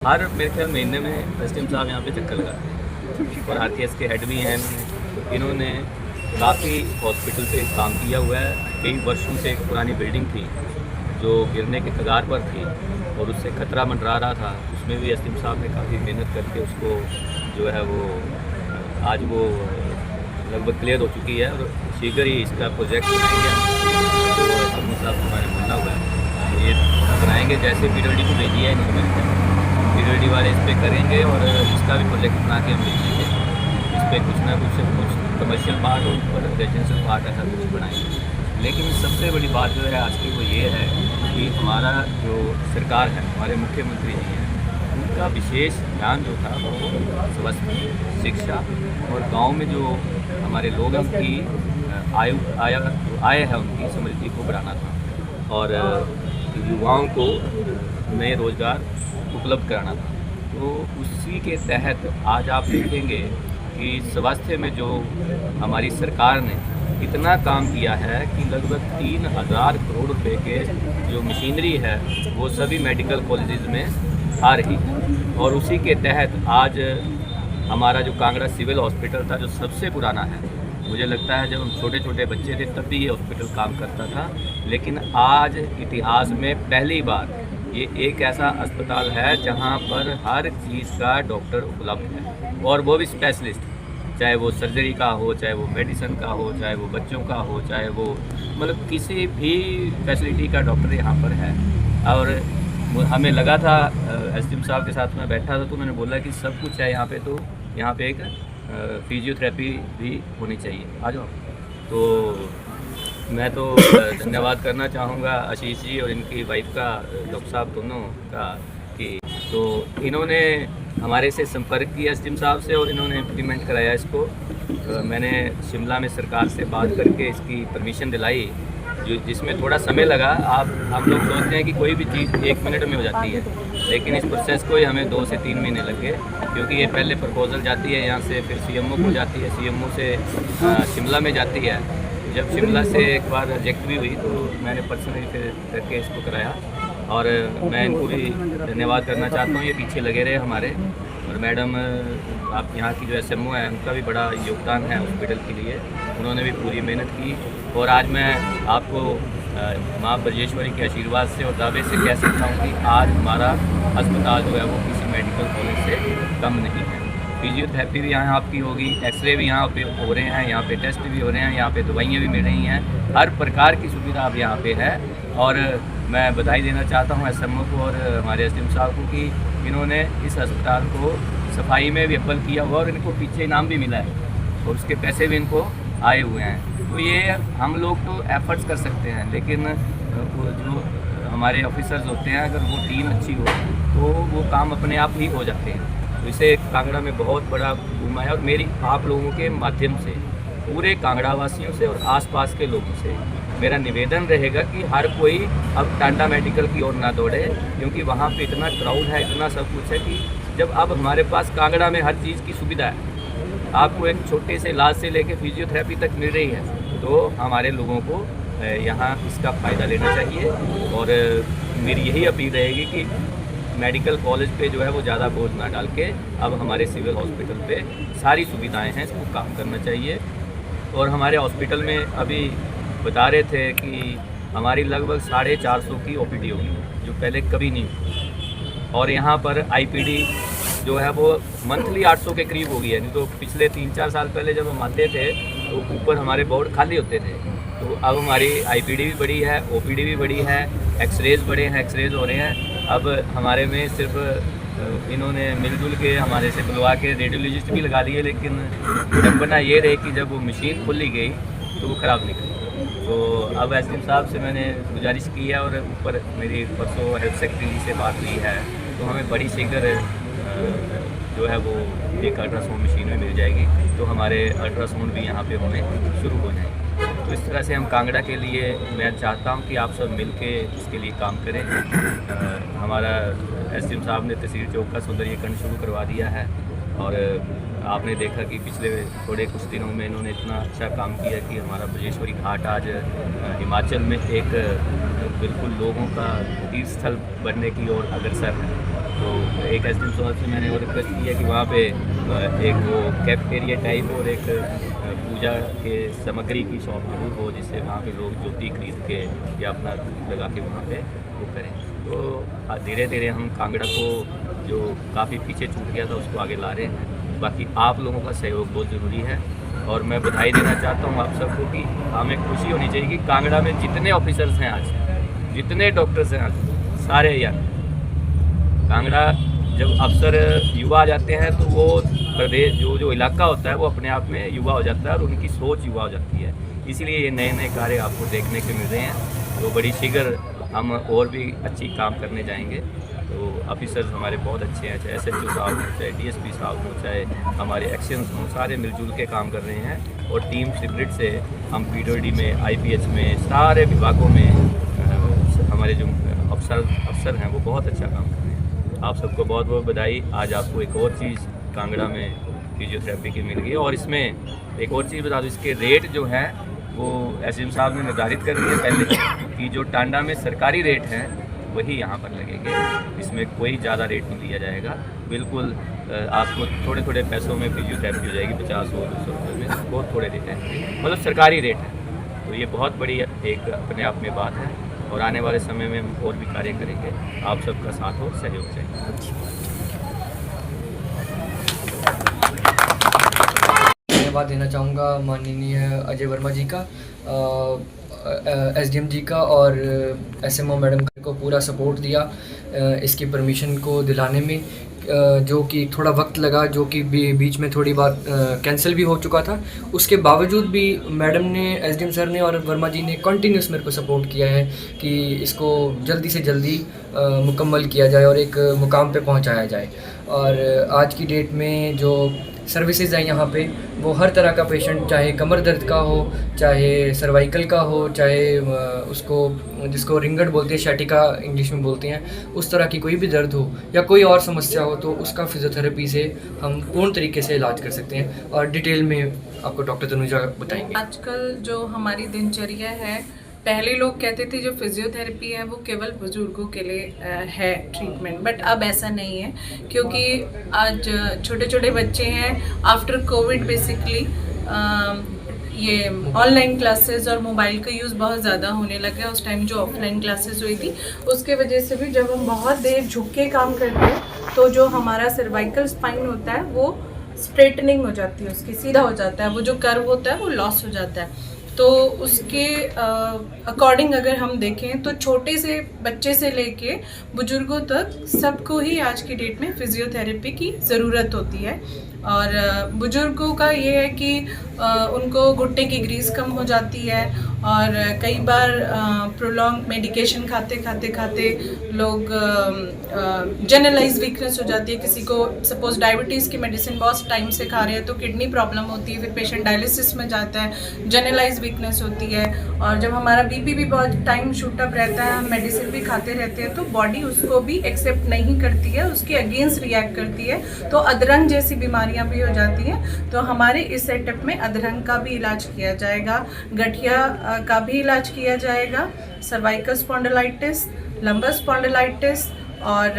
हर मेरे ख्याल महीने में एसडीएम साहब यहाँ पे चक्कर लगाते हैं और आरकेएस के हेड भी हैं। इन्होंने काफ़ी हॉस्पिटल पे काम किया हुआ है। कई वर्षों से एक पुरानी बिल्डिंग थी जो गिरने के कगार पर थी और उससे खतरा मंडरा रहा था, उसमें भी एसडीएम साहब ने काफ़ी मेहनत करके उसको जो है वो आज वो लगभग क्लियर हो चुकी है और शीघ्र ही इसका प्रोजेक्ट बनाएंगे। तो एसडीएम साहब को मैंने बोलना हुआ है ये बनाएंगे, जैसे पीडब्ल्यूडी को भेजी है इन्होंने, पीडब्ल्यूडी वाले इस पर करेंगे और इसका भी प्रोजेक्ट बना के हम भेजेंगे। इस पर कुछ ना कुछ कमर्शियल पार्ट और रेजिडेंशियल पार्ट ऐसा कुछ बनाएंगे। लेकिन सबसे बड़ी बात जो है आज की वो ये है कि हमारा जो सरकार है, हमारे मुख्यमंत्री जी हैं, उनका विशेष ध्यान जो था वो स्वास्थ्य, शिक्षा और गांव में जो हमारे लोग हैं उनकी आय है उनकी समृद्धि को बढ़ाना था और युवाओं को नए रोज़गार उपलब्ध कराना था। तो उसी के तहत आज आप देखेंगे कि स्वास्थ्य में जो हमारी सरकार ने इतना काम किया है कि लगभग 3000 करोड़ रुपए के जो मशीनरी है वो सभी मेडिकल कॉलेजेस में आ रही है। और उसी के तहत आज हमारा जो कांगड़ा सिविल हॉस्पिटल था जो सबसे पुराना है, मुझे लगता है जब हम छोटे छोटे बच्चे थे तब भी ये हॉस्पिटल काम करता था, लेकिन आज इतिहास में पहली बार ये एक ऐसा अस्पताल है जहाँ पर हर चीज़ का डॉक्टर उपलब्ध है और वो भी स्पेशलिस्ट, चाहे वो सर्जरी का हो, चाहे वो मेडिसिन का हो, चाहे वो बच्चों का हो, चाहे वो मतलब किसी भी फैसिलिटी का डॉक्टर यहाँ पर है। और हमें लगा था एसडीएम साहब के साथ मैं बैठा था तो उन्होंने बोला कि सब कुछ है यहाँ पे, तो यहाँ पे एक फिजियोथेरेपी भी होनी चाहिए, आ जाओ। तो मैं तो धन्यवाद करना चाहूँगा आशीष जी और इनकी वाइफ का, डॉक्टर साहब दोनों का, कि तो इन्होंने हमारे से संपर्क किया एसडीएम साहब से और इन्होंने इम्प्लीमेंट कराया इसको। मैंने शिमला में सरकार से बात करके इसकी परमिशन दिलाई, जो जिसमें थोड़ा समय लगा। हम लोग सोचते हैं कि कोई भी चीज़ 1 मिनट में हो जाती है, लेकिन इस प्रोसेस को ही हमें 2 से 3 महीने लगे, क्योंकि ये पहले प्रपोजल जाती है यहाँ से, फिर सीएमओ को जाती है, सीएमओ से शिमला में जाती है। जब शिमला से एक बार रिजेक्ट भी हुई तो मैंने पर्सनली फिर करके इसको कराया और मैं इनको भी धन्यवाद करना चाहता हूँ, ये पीछे लगे रहे हमारे। और मैडम आप यहाँ की जो एसएमओ है उनका भी बड़ा योगदान है हॉस्पिटल के लिए, उन्होंने भी पूरी मेहनत की। और आज मैं आपको माँ ब्रजेश्वरी के आशीर्वाद से और दावे से कह सकता हूँ कि आज हमारा अस्पताल जो है वो किसी मेडिकल कॉलेज से कम नहीं है। फिजियोथेरेपी भी यहाँ आपकी होगी, एक्सरे भी यहाँ पे हो रहे हैं, यहाँ पे टेस्ट भी हो रहे हैं, यहाँ पे दवाइयाँ भी मिल रही हैं, हर प्रकार की सुविधा अब यहाँ पे है। और मैं बधाई देना चाहता हूँ एसएमओ को और हमारे एसडीएम साहब को कि इन्होंने इस अस्पताल को सफाई में भी अव्वल किया हुआ और इनको पीछे इनाम भी मिला है और उसके पैसे भी इनको आए हुए हैं। तो ये हम लोग तो एफर्ट्स कर सकते हैं, लेकिन जो हमारे ऑफिसर्स होते हैं अगर वो टीम अच्छी हो तो वो काम अपने आप ही हो जाते हैं। तो इसे कांगड़ा में बहुत बड़ा घूमा है और मेरी आप लोगों के माध्यम से पूरे कांगड़ा वासियों से और आसपास के लोगों से मेरा निवेदन रहेगा कि हर कोई अब टांडा मेडिकल की ओर ना दौड़े, क्योंकि वहाँ पे इतना क्राउड है, इतना सब कुछ है कि जब अब हमारे पास कांगड़ा में हर चीज़ की सुविधा है, आपको एक छोटे से इलाज से लेकर फिजियोथेरेपी तक मिल रही है, तो हमारे लोगों को यहाँ इसका फ़ायदा लेना चाहिए। और मेरी यही अपील रहेगी कि मेडिकल कॉलेज पे जो है वो ज़्यादा बोझ ना डाल के अब हमारे सिविल हॉस्पिटल पे सारी सुविधाएं हैं, इसको काम करना चाहिए। और हमारे हॉस्पिटल में अभी बता रहे थे कि हमारी लगभग 450 की ओपीडी होगी, जो पहले कभी नहीं हुई। और यहाँ पर आईपीडी जो है वो मंथली 800 के करीब हो गई है। नहीं तो पिछले 3-4 साल पहले जब हम आते थे तो ऊपर हमारे बोर्ड खाली होते थे, तो अब हमारी आईपीडी भी बड़ी है, ओपीडी भी बड़ी है, एक्सरेज बड़े हैं, एक्सरेज हो रहे हैं। अब हमारे में सिर्फ इन्होंने मिलजुल के हमारे से बुलवा के रेडियोलॉजिस्ट भी लगा लिए, लेकिन विडंबना ये रही कि जब वो मशीन खोली गई तो वो ख़राब निकली। तो अब एसडीएम साहब से मैंने गुजारिश की है और ऊपर मेरी परसों हेल्थ सेक्रेटरी जी से बात हुई है, तो हमें बड़ी शीघ्र जो है वो एक अल्ट्रासाउंड मशीन में मिल जाएगी, तो हमारे अल्ट्रासाउंड भी यहाँ पे होने शुरू हो जाएंगे। तो इस तरह से हम कांगड़ा के लिए मैं चाहता हूँ कि आप सब मिल के इसके लिए काम करें। हमारा एसडीएम साहब ने तहसील चौक का सौंदर्यीकरण शुरू करवा दिया है और आपने देखा कि पिछले थोड़े कुछ दिनों में इन्होंने इतना अच्छा काम किया कि हमारा ब्रजेश्वरी घाट आज हिमाचल में एक बिल्कुल लोगों का तीर्थ स्थल बनने की ओर अग्रसर है। तो एक एसडीएम साहब से मैंने वो रिक्वेस्ट की है कि वहाँ पे एक वो कैफेटेरिया टाइप और एक पूजा के सामग्री की शॉप जरूर हो, जिससे वहाँ पे लोग ज्योति खरीद के या अपना लगा के वहाँ पे वो करें। तो धीरे धीरे हम कांगड़ा को जो काफ़ी पीछे छूट गया था उसको आगे ला रहे हैं। बाकी आप लोगों का सहयोग बहुत ज़रूरी है और मैं बधाई देना चाहता हूँ आप सबको कि हमें खुशी होनी चाहिए कि कांगड़ा में जितने ऑफिसर्स हैं आज, जितने डॉक्टर्स हैं आज, सारे यंग। कांगड़ा जब अफसर युवा आ जाते हैं तो वो प्रदेश जो इलाका होता है वो अपने आप में युवा हो जाता है और उनकी सोच युवा हो जाती है। इसीलिए ये नए नए कार्य आपको देखने को मिल रहे हैं। तो बड़ी शीघ्र हम और भी अच्छी काम करने जाएंगे। तो ऑफिसर्स हमारे बहुत अच्छे हैं, चाहे SHO साहब हों, चाहे DSP साहब हों, चाहे हमारे एक्शंस हों, सारे मिलजुल के काम कर रहे हैं। और टीम स्पिरिट से हम PWD में, IPH में, सारे विभागों में हमारे जो अफसर हैं वो बहुत अच्छा काम कर रहे हैं। आप सबको बहुत बहुत बधाई। आज आपको एक और चीज़ कांगड़ा में फिजियोथेरेपी की मिल गई। और इसमें एक और चीज़ बता दूँ, इसके रेट जो है वो SDM साहब ने निर्धारित कर दिए पहले कि जो टांडा में सरकारी रेट हैं वही यहाँ पर लगेंगे। इसमें कोई ज़्यादा रेट नहीं दिया जाएगा। बिल्कुल आपको थोड़े थोड़े पैसों में फिजियोथेरेपी हो जाएगी, 50 और 200 रुपये में, बहुत थोड़े रेट हैं, मतलब सरकारी रेट है। तो ये बहुत बड़ी एक अपने आप में बात है और आने वाले समय में हम और भी कार्य करेंगे। आप सबका साथ और सहयोग चाहिए। धन्यवाद देना चाहूँगा माननीय अजय वर्मा जी का, SDM जी का और SMO मैडम को पूरा सपोर्ट दिया इसकी परमिशन को दिलाने में, जो कि थोड़ा वक्त लगा, जो कि बीच में थोड़ी बात कैंसिल भी हो चुका था। उसके बावजूद भी मैडम ने, SDM सर ने और वर्मा जी ने कंटिन्यूस मेरे को सपोर्ट किया है कि इसको जल्दी से जल्दी मुकम्मल किया जाए और एक मुकाम पे पहुंचाया जाए। और आज की डेट में जो सर्विसेज हैं यहाँ पे, वो हर तरह का पेशेंट, चाहे कमर दर्द का हो, चाहे सर्वाइकल का हो, चाहे उसको जिसको रिंगट बोलते हैं, शैटिका इंग्लिश में बोलते हैं, उस तरह की कोई भी दर्द हो या कोई और समस्या हो तो उसका फिजियोथेरेपी से हम पूर्ण तरीके से इलाज कर सकते हैं। और डिटेल में आपको डॉक्टर तनुजा बताएंगे। आजकल जो हमारी दिनचर्या है, पहले लोग कहते थे जो फिजियोथेरेपी है वो केवल बुजुर्गों के लिए है ट्रीटमेंट, बट अब ऐसा नहीं है, क्योंकि आज छोटे छोटे बच्चे हैं। आफ्टर कोविड बेसिकली ये ऑनलाइन क्लासेस और मोबाइल का यूज़ बहुत ज़्यादा होने लगा। उस टाइम जो ऑफलाइन क्लासेस हुई थी उसके वजह से भी जब हम बहुत देर झुक के काम करते हैं तो जो हमारा सर्वाइकल स्पाइन होता है वो स्ट्रेटनिंग हो जाती है, उसकी सीधा हो जाता है, वो जो कर्व होता है वो लॉस हो जाता है। तो उसके अकॉर्डिंग अगर हम देखें तो छोटे से बच्चे से लेके बुजुर्गों तक सबको ही आज की डेट में फिजियोथेरेपी की ज़रूरत होती है। और बुजुर्गों का ये है कि उनको घुटने की ग्रीस कम हो जाती है और कई बार प्रोलॉन्ग मेडिकेशन खाते लोग जनरलाइज वीकनेस हो जाती है। किसी को सपोज डायबिटीज़ की मेडिसिन बहुत टाइम से खा रहे हैं तो किडनी प्रॉब्लम होती है, फिर पेशेंट डायलिसिस में जाता है, जनरलाइज वीकनेस होती है। और जब हमारा BP भी बहुत टाइम शूट अप रहता है, हम मेडिसिन भी खाते रहते हैं, तो बॉडी उसको भी एक्सेप्ट नहीं करती है, उसके अगेंस्ट रिएक्ट करती है, तो अधरंग जैसी बीमारियां भी हो जाती हैं। तो हमारे इस सेटअप में अधरंग का भी इलाज किया जाएगा, गठिया का भी इलाज किया जाएगा, सर्वाइकल स्पॉन्डिलाइटिस, लंबर स्पॉन्डिलाइटिस, और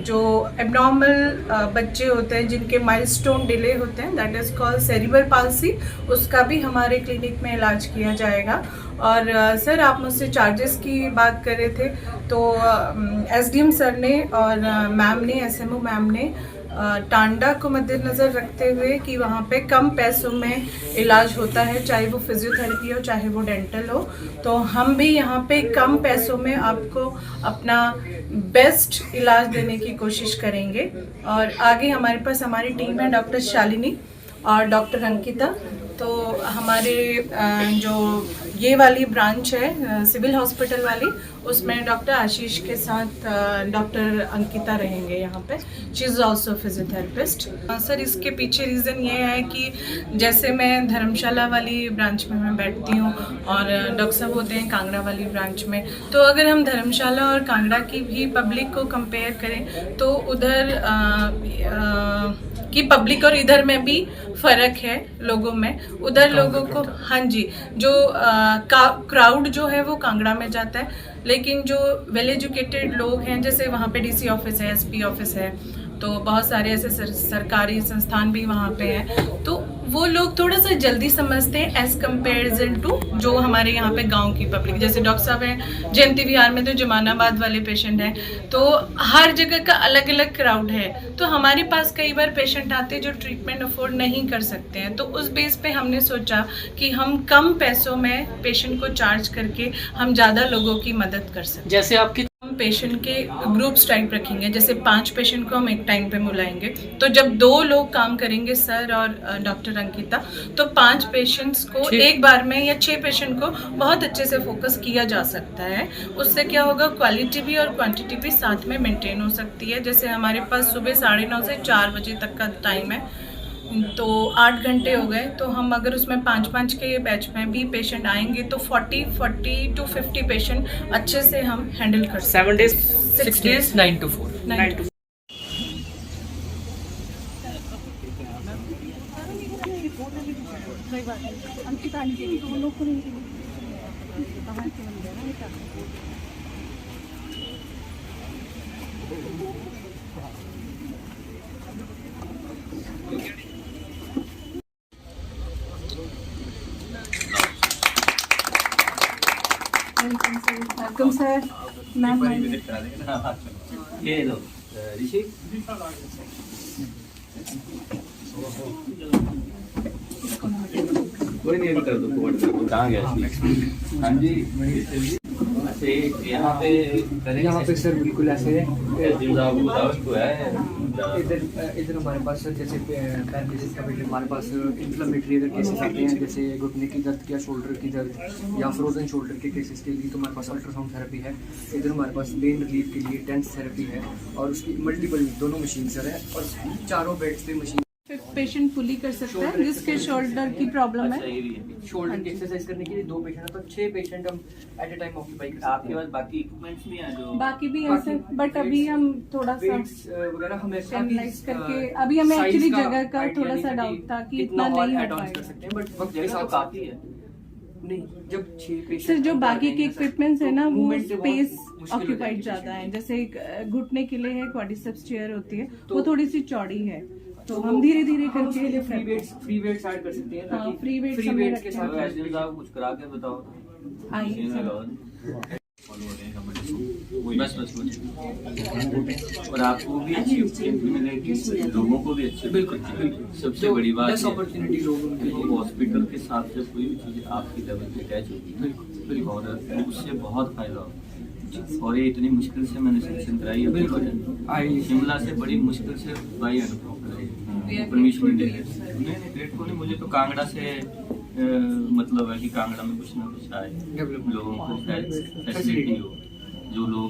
जो एबनॉर्मल बच्चे होते हैं जिनके माइलस्टोन डिले होते हैं, that is called cerebral palsy, उसका भी हमारे क्लिनिक में इलाज किया जाएगा। और सर, आप मुझसे चार्जेस की बात कर रहे थे, तो SDM सर ने और मैम ने, SMO मैम ने टांडा को मद्देनज़र रखते हुए कि वहाँ पे कम पैसों में इलाज होता है, चाहे वो फिजियोथेरेपी हो चाहे वो डेंटल हो, तो हम भी यहाँ पे कम पैसों में आपको अपना बेस्ट इलाज देने की कोशिश करेंगे। और आगे हमारे पास हमारी टीम है, डॉक्टर शालिनी और डॉक्टर अंकिता। तो हमारे जो ये वाली ब्रांच है सिविल हॉस्पिटल वाली, उसमें डॉक्टर आशीष के साथ डॉक्टर अंकिता रहेंगे यहाँ पे। She is also physiotherapist. Sir, इसके पीछे रीज़न ये है कि जैसे मैं धर्मशाला वाली ब्रांच में मैं बैठती हूँ और डॉक्टर साहब होते हैं कांगड़ा वाली ब्रांच में, तो अगर हम धर्मशाला और कांगड़ा की भी पब्लिक को कंपेयर करें तो उधर की पब्लिक और इधर में भी फ़र्क है लोगों में। उधर लोगों को, हाँ जी, जो क्राउड जो है वो कांगड़ा में जाता है, लेकिन जो वेल एजुकेटेड लोग हैं, जैसे वहाँ पे डीसी ऑफिस है, एसपी ऑफिस है, तो बहुत सारे ऐसे सरकारी संस्थान भी वहाँ पे हैं, तो वो लोग थोड़ा सा जल्दी समझते हैं एज कम्पेरिजन टू जो हमारे यहाँ पे गांव की पब्लिक। जैसे डॉक्टर साहब हैं जयंती विहार में, तो जमानाबाद वाले पेशेंट हैं, तो हर जगह का अलग अलग क्राउड है, तो हमारे पास कई बार पेशेंट आते हैं जो ट्रीटमेंट अफोर्ड नहीं कर सकते हैं, तो उस बेस पे हमने सोचा कि हम कम पैसों में पेशेंट को चार्ज करके हम ज़्यादा लोगों की मदद कर सकते हैं। जैसे आपकी हम पेशेंट के ग्रुप्स टाइप रखेंगे, जैसे 5 पेशेंट को हम एक टाइम पे बुलाएंगे, तो जब 2 लोग काम करेंगे, सर और डॉक्टर अंकिता, तो 5 पेशेंट्स को एक बार में या 6 पेशेंट को बहुत अच्छे से फोकस किया जा सकता है। उससे क्या होगा, क्वालिटी भी और क्वांटिटी भी साथ में मेंटेन हो सकती है। जैसे हमारे पास सुबह 9:30 से 4 बजे तक का टाइम है, तो 8 घंटे हो गए, तो हम अगर उसमें 5-5 के बैच में भी पेशेंट आएंगे तो 40 to 50 पेशेंट अच्छे से हम हैंडल कर सकते 7 days 6 days 9 to 4। 9 to welcome sir. Ma'am ये लो ऋषि, कोई नहीं, अभी कर दो, कोड कर दो। कहाँ गया? हाँ जी, ऐसे यहाँ पे करेंगे। यहाँ पे सर बिल्कुल ऐसे बताओ इनको है। इधर हमारे पास सर जैसे पैरालिसिस का पेशेंट, हमारे पास इन्फ्लेमेटरी अगर केसेस आते हैं, जैसे घुटने की दर्द या शोल्डर की दर्द या फ्रोजन शोल्डर के केसेस के लिए, तो हमारे पास अल्ट्रासाउंड थेरेपी है। इधर हमारे पास पेन रिलीफ के लिए टेंस थेरेपी है, और उसकी मल्टीपल दोनों मशीन सर है, और चारों बेड्स पे मशीन। पेशेंट फुली कर सकता है जिसके शोल्डर की प्रॉब्लम है। शोल्डर की एक्सरसाइज करने के लिए 2 पेशेंट है, तो 6 पेशेंट हम एट अ टाइम ऑक्यूपाई कर सकते हैं। आपके पास बाकी इक्विपमेंट्स भी हैं जो बाकी भी है सर, बट अभी हम थोड़ा सा वेट्स वगैरह हमें चैनलाइज करके, अभी हमें एक्चुअली जगह का थोड़ा सा डाउट था कि इतना नहीं हो कर पाएगा सकते हैं, बट वक्त के जगह तो साथ काफी है। नहीं, जब 6 पेशेंट सर जो बाकी के इक्विपमेंट्स है ना, वो Movement से बहुत स्पेस मुश्किल हो ऑक्यूपाइड जाती है ज्यादा है। जैसे एक घुटने के लिए है क्वाड्रिसेप्स चेयर होती है, तो वो थोड़ी सी चौड़ी है, तो हम धीरे धीरे करके फ्री वेट्स ऐड कर सकते हैं, हाँ, ताकि free weights फ्री हमें वेट्स के रखते हैं। साथ वैसे साहब कुछ करा के बताओ। आइए मशीन सर। लगाओ। बस बस बस। और आपको भी अच्छी opportunity मिलेगी, लोगों को भी अच्छी। बिल्कुल सबसे बड़ी बात लेस है, अपॉर्चुनिटी लोगों के लिए। हॉस्पिटल के साथ जब कोई भी चीज़ आपकी लेवल पे अटैच होगी और उससे बहुत फायदा होगा। और ये इतनी मुश्किल से मैंने सिलेक्शन कराई है, बिल्कुल। शिमला से बड़ी मुश्किल से भाई अनुभव कराई, परमिशन नहीं दे रहे। नहीं ग्रेटफुल नहीं, मुझे तो कांगड़ा से मतलब है कि कांगड़ा में कुछ ना कुछ आए, लोगों को फैसिलिटी हो। जो लोग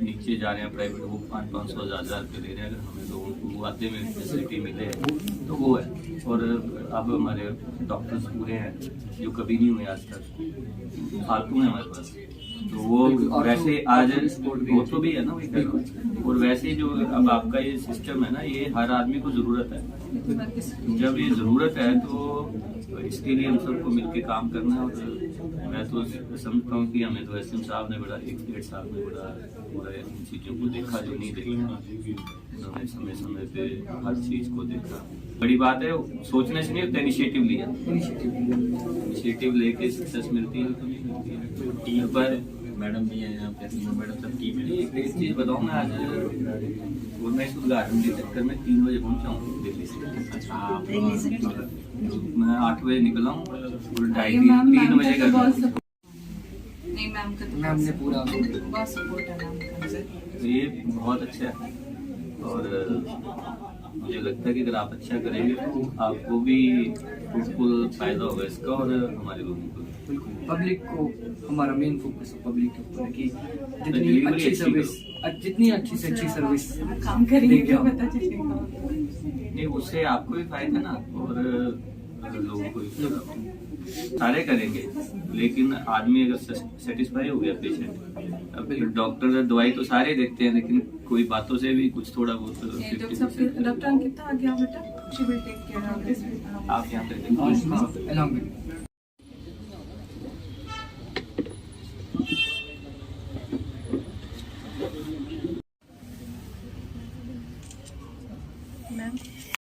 नीचे जा रहे हैं प्राइवेट, वो 500-500 हज़ार रुपये दे रहे हैं, अगर हमें लोगों को आते में फैसिलिटी मिले तो वो है। और अब हमारे डॉक्टर्स पूरे हैं जो कभी नहीं हुए आज तक, फालतू हैं हमारे पास, तो वो वैसे आज वो तो भी है ना वही कर। और वैसे जो अब आपका ये सिस्टम है ना, ये हर आदमी को ज़रूरत है। जब ये ज़रूरत है तो इसके लिए हम सबको मिलके काम करना है। और मैं तो समझता हूँ कि हमें तो एसएम साहब ने बड़ा 1-1.5 साल में बड़ा पूरा इन चीज़ों को देखा जो नहीं देखा, उन्होंने समय समय पे हर चीज़ को देखा। बड़ी बात है, सोचने से नहीं होता, इनिशिएटिव लिया, इनिशिएटिव लेके सक्सेस मिलती है तो नहीं मिलती है। टीम पर मैडम भी है यहाँ पे, मैडम सब टीम है। एक चीज़ बताऊँ मैं, आज और मैं इस उद्घाटन के चक्कर में 3 बजे पहुँचा हूँ दिल्ली से। मैं 8 बजे निकला हूँ और 2:30-3 बजे घर। नहीं मैम का तो मैम ने पूरा बहुत सपोर्ट है मैम का। तो ये बहुत अच्छा है, और मुझे लगता है कि अगर आप अच्छा करेंगे तो आपको भी बिल्कुल फायदा होगा इसका, और हमारे लोगों को। बिल्कुल पब्लिक को, हमारा मेन फोकस पब्लिक के ऊपर है कि जितनी डिलीवरी अच्छी अच्छी सर्विस, जितनी अच्छी से अच्छी सर्विस काम करेंगे देंगे तो हम। पता चलेगा। नहीं, उससे आपको भी फायदा ना, और लोगों को भी फायदा होगा। सारे करेंगे, लेकिन आदमी अगर सेटिस्फाई हो गया पेशेंट, अब डॉक्टर दवाई तो सारे देखते हैं, लेकिन कोई बातों से भी कुछ थोड़ा बहुत डॉक्टर अंकिता आ गया बेटा, she will take care of this. आप यहाँ पे देखो। अलहमदुलिल्लाह। मैम